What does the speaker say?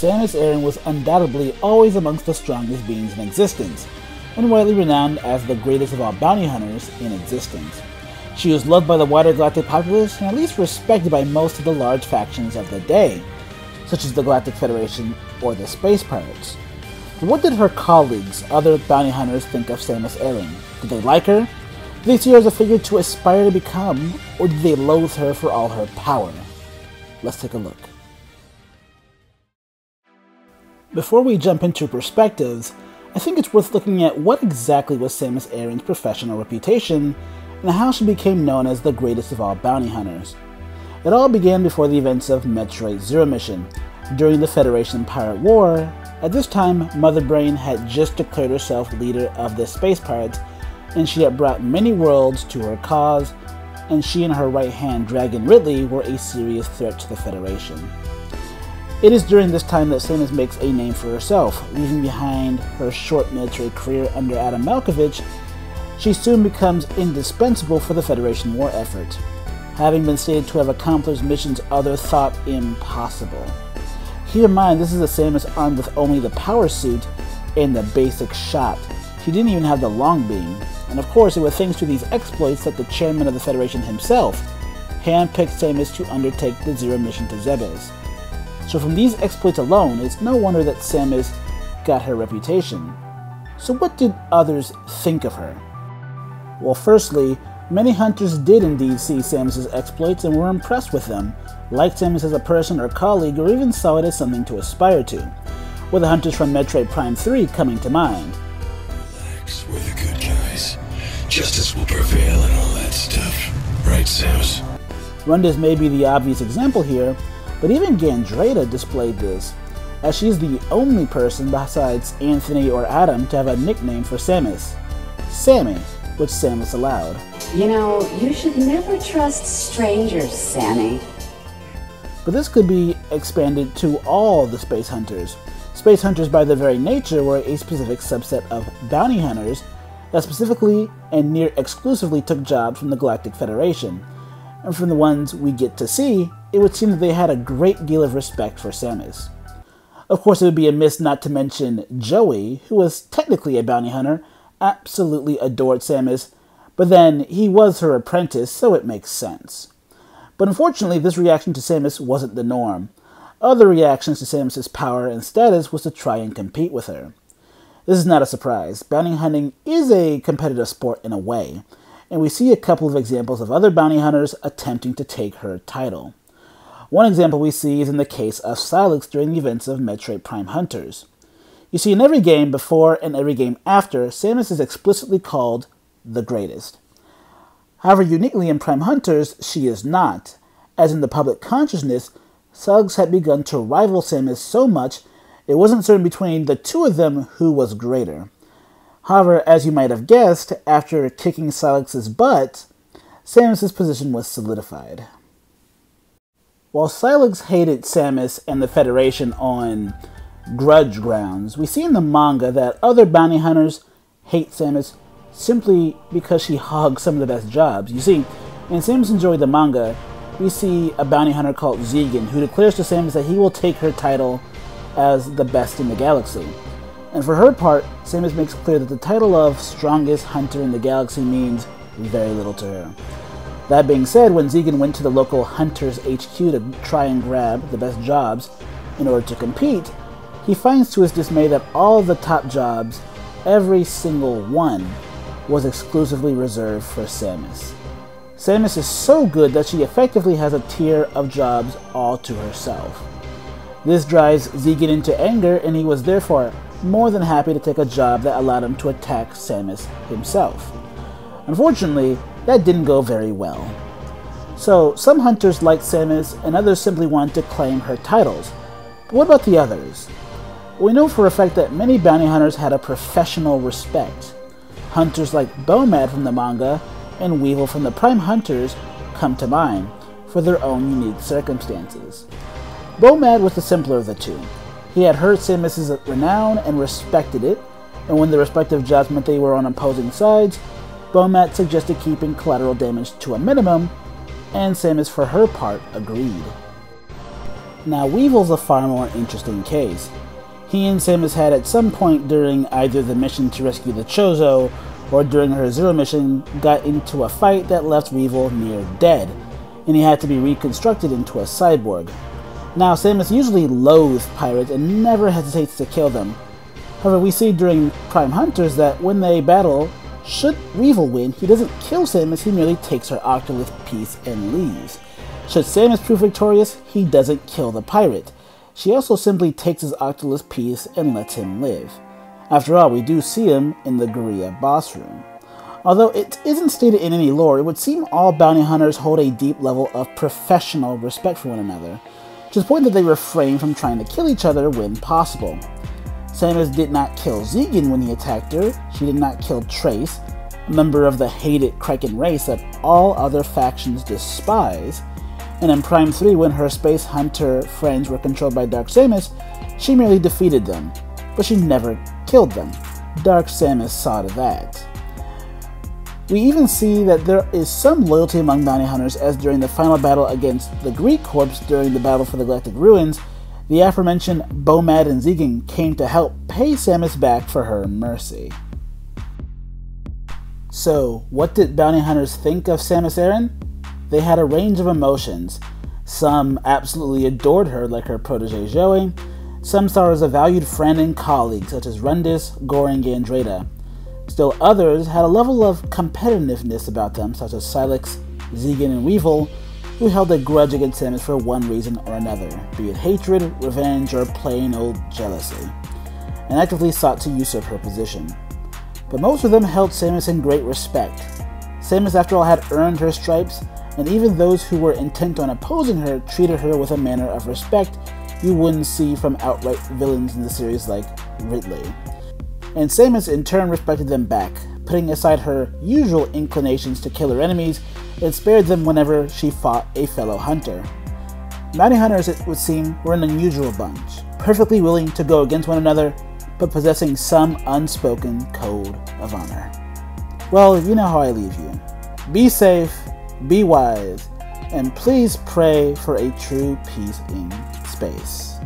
Samus Aran was undoubtedly always amongst the strongest beings in existence, and widely renowned as the greatest of all bounty hunters in existence. She was loved by the wider galactic populace and at least respected by most of the large factions of the day, such as the Galactic Federation or the Space Pirates. But what did her colleagues, other bounty hunters, think of Samus Aran? Did they like her? Did they see her as a figure to aspire to become, or did they loathe her for all her power? Let's take a look. Before we jump into perspectives, I think it's worth looking at what exactly was Samus Aran's professional reputation and how she became known as the greatest of all bounty hunters. It all began before the events of Metroid Zero Mission, during the Federation Pirate War. At this time, Mother Brain had just declared herself leader of the Space Pirates, and she had brought many worlds to her cause, and she and her right-hand Dragon Ridley were a serious threat to the Federation. It is during this time that Samus makes a name for herself, leaving behind her short military career under Adam Malkovich. She soon becomes indispensable for the Federation war effort, having been stated to have accomplished missions others thought impossible. Keep in mind, this is a Samus armed with only the power suit and the basic shot. She didn't even have the long beam, and of course it was thanks to these exploits that the chairman of the Federation himself handpicked Samus to undertake the Zero Mission to Zebes. So from these exploits alone, it's no wonder that Samus got her reputation. So what did others think of her? Well, firstly, many hunters did indeed see Samus' exploits and were impressed with them, liked Samus as a person or colleague, or even saw it as something to aspire to, with the hunters from Metroid Prime 3 coming to mind. Relax, we're the good guys. Justice will prevail and all that stuff. Right, Samus? Rundas may be the obvious example here, but even Gandrada displayed this, as she's the only person besides Anthony or Adam to have a nickname for Samus, Sammy, which Samus allowed. You know, you should never trust strangers, Sammy. But this could be expanded to all the Space Hunters. Space Hunters by their very nature were a specific subset of bounty hunters that specifically and near exclusively took jobs from the Galactic Federation. And from the ones we get to see, it would seem that they had a great deal of respect for Samus. Of course, it would be amiss not to mention Joey, who was technically a bounty hunter, absolutely adored Samus, but then he was her apprentice, so it makes sense. But unfortunately, this reaction to Samus wasn't the norm. Other reactions to Samus' power and status was to try and compete with her. This is not a surprise. Bounty hunting is a competitive sport in a way, and we see a couple of examples of other bounty hunters attempting to take her title. One example we see is in the case of Sylux during the events of Metroid Prime Hunters. You see, in every game before and every game after, Samus is explicitly called the greatest. However, uniquely in Prime Hunters, she is not, as in the public consciousness, Sylux had begun to rival Samus so much it wasn't certain between the two of them who was greater. However, as you might have guessed, after kicking Sylux's butt, Samus' position was solidified. While Sylux hated Samus and the Federation on grudge grounds, we see in the manga that other bounty hunters hate Samus simply because she hogs some of the best jobs. You see, in Samus Enjoy the manga, we see a bounty hunter called Zegan who declares to Samus that he will take her title as the best in the galaxy. And for her part, Samus makes clear that the title of strongest hunter in the galaxy means very little to her. That being said, when Zegan went to the local Hunters HQ to try and grab the best jobs in order to compete, he finds to his dismay that all the top jobs, every single one, was exclusively reserved for Samus. Samus is so good that she effectively has a tier of jobs all to herself. This drives Zegan into anger, and he was therefore more than happy to take a job that allowed him to attack Samus himself. Unfortunately, that didn't go very well. So, some hunters liked Samus, and others simply wanted to claim her titles. But what about the others? We know for a fact that many bounty hunters had a professional respect. Hunters like Bomad from the manga and Weevil from the Prime Hunters come to mind for their own unique circumstances. Bomad was the simpler of the two. He had heard Samus' renown and respected it, and when the respective jobs meant they were on opposing sides, Bomad suggested keeping collateral damage to a minimum, and Samus for her part agreed. Now, Weevil's a far more interesting case. He and Samus had at some point during either the mission to rescue the Chozo or during her Zero mission got into a fight that left Weevil near dead, and he had to be reconstructed into a cyborg. Now, Samus usually loathes pirates and never hesitates to kill them. However, we see during Prime Hunters that when they battle, should Weevil win, he doesn't kill Samus, he merely takes her Octolith piece and leaves. Should Samus prove victorious, he doesn't kill the pirate. She also simply takes his Octolith piece and lets him live. After all, we do see him in the Guerrilla boss room. Although it isn't stated in any lore, it would seem all bounty hunters hold a deep level of professional respect for one another, to the point that they refrain from trying to kill each other when possible. Samus did not kill Zegan when he attacked her, she did not kill Trace, a member of the hated Kraken race that all other factions despise, and in Prime 3 when her Space Hunter friends were controlled by Dark Samus, she merely defeated them, but she never killed them. Dark Samus saw to that. We even see that there is some loyalty among bounty hunters, as during the final battle against the Greek Corps during the Battle for the Galactic Ruins, the aforementioned Bomad and Zegan came to help pay Samus back for her mercy. So, what did bounty hunters think of Samus Aran? They had a range of emotions. Some absolutely adored her, like her protege Zoe. Some saw her as a valued friend and colleague, such as Rundis, Goring, and Dreda. Still others had a level of competitiveness about them, such as Silex, Zegan, and Weevil, who held a grudge against Samus for one reason or another, be it hatred, revenge, or plain old jealousy, and actively sought to usurp her position. But most of them held Samus in great respect. Samus, after all, had earned her stripes, and even those who were intent on opposing her treated her with a manner of respect you wouldn't see from outright villains in the series like Ridley. And Samus in turn respected them back, putting aside her usual inclinations to kill her enemies and spared them whenever she fought a fellow hunter. Bounty hunters, it would seem, were an unusual bunch, perfectly willing to go against one another, but possessing some unspoken code of honor. Well, you know how I leave you. Be safe, be wise, and please pray for a true peace in space.